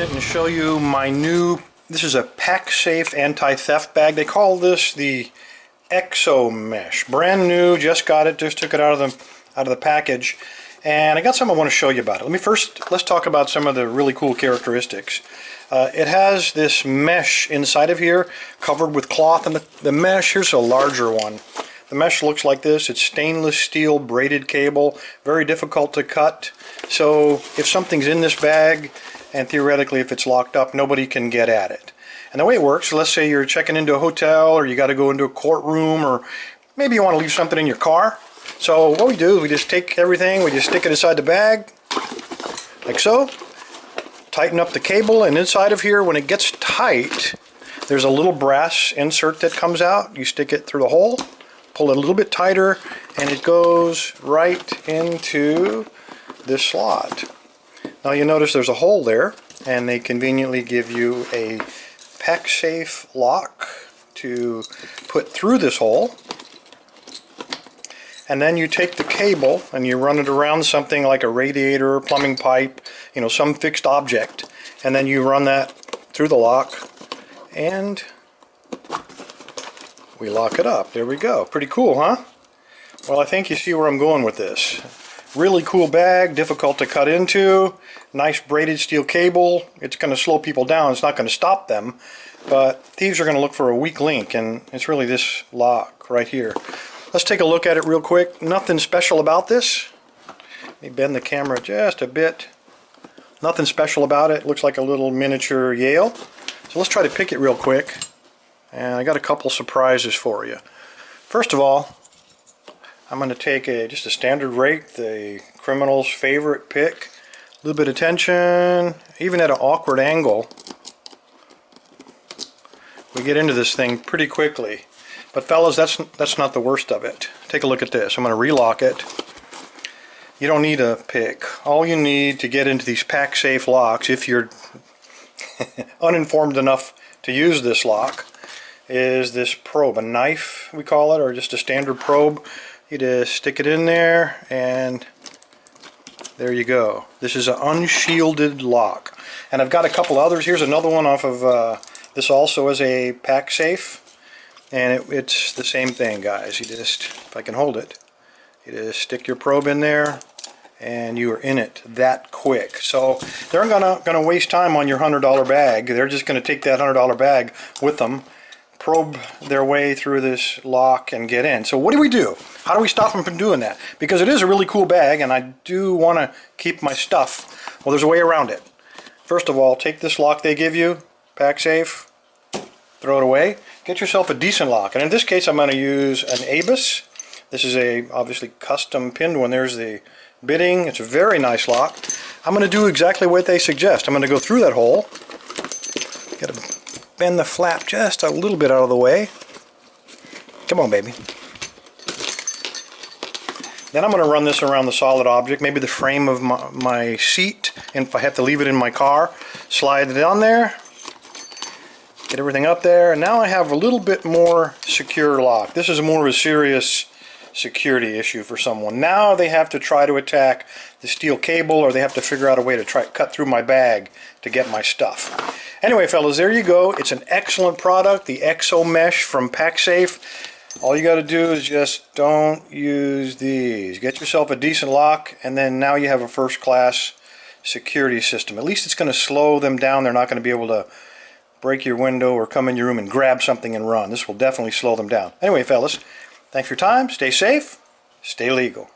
minute and show you my new, this is a Pacsafe anti-theft bag. They call this the Exo Mesh. Brand new, just got it, just took it out of the package. And I got something I want to show you about it. Let's talk about some of the really cool characteristics. It has this mesh inside of here covered with cloth, and the mesh, here's a larger one. The mesh looks like this. It's stainless steel braided cable, very difficult to cut. So if something's in this bag, and theoretically if it's locked up, nobody can get at it. And the way it works, let's say you're checking into a hotel, or you got to go into a courtroom, or maybe you want to leave something in your car. So what we do is we just take everything, we just stick it inside the bag, like so. Tighten up the cable, and inside of here, when it gets tight, there's a little brass insert that comes out. You stick it through the hole, pull it a little bit tighter, and it goes right into this slot. Now you notice there's a hole there, and they conveniently give you a Pacsafe lock to put through this hole. And then you take the cable and you run it around something like a radiator, plumbing pipe, you know, some fixed object, and then you run that through the lock, and we lock it up. There we go. Pretty cool, huh? Well, I think you see where I'm going with this. Really cool bag, difficult to cut into, nice braided steel cable. It's going to slow people down. It's not going to stop them, but thieves are going to look for a weak link, and it's really this lock right here. Let's take a look at it real quick. Nothing special about this. Let me bend the camera just a bit. Nothing special about it. Looks like a little miniature Yale. So let's try to pick it real quick. And I got a couple surprises for you. First of all, I'm going to take just a standard rake, the criminal's favorite pick. A little bit of tension, even at an awkward angle. We get into this thing pretty quickly. But fellas, that's not the worst of it. Take a look at this. I'm going to relock it. You don't need a pick. All you need to get into these Pacsafe locks, if you're uninformed enough to use this lock, is this probe, a knife we call it, or just a standard probe. You just stick it in there, and there you go. This is an unshielded lock. And I've got a couple others. Here's another one off of, this also is a Pacsafe. And it's the same thing, guys. You just, if I can hold it, you just stick your probe in there, and you are in it that quick. So they're not gonna waste time on your $100 bag. They're just gonna take that $100 bag with them, probe their way through this lock, and get in. So what do? How do we stop them from doing that? Because it is a really cool bag, and I do want to keep my stuff. Well, there's a way around it. First of all, take this lock they give you, Pacsafe, throw it away. Get yourself a decent lock, and in this case I'm going to use an Abus. This is a obviously custom pinned one. There's the bitting. It's a very nice lock. I'm going to do exactly what they suggest. I'm going to go through that hole. Got to bend the flap just a little bit out of the way. Come on, baby. Then I'm going to run this around the solid object, maybe the frame of my seat, and if I have to leave it in my car, slide it on there. Get everything up there, and now I have a little bit more secure lock. This is more of a serious security issue for someone. Now they have to try to attack the steel cable, or they have to figure out a way to try to cut through my bag to get my stuff. Anyway, fellas, there you go. It's an excellent product, the Exo Mesh from Pacsafe. All you got to do is just don't use these. Get yourself a decent lock, and then now you have a first-class security system. At least it's going to slow them down. They're not going to be able to break your window or come in your room and grab something and run. This will definitely slow them down. Anyway, fellas, thanks for your time. Stay safe. Stay legal.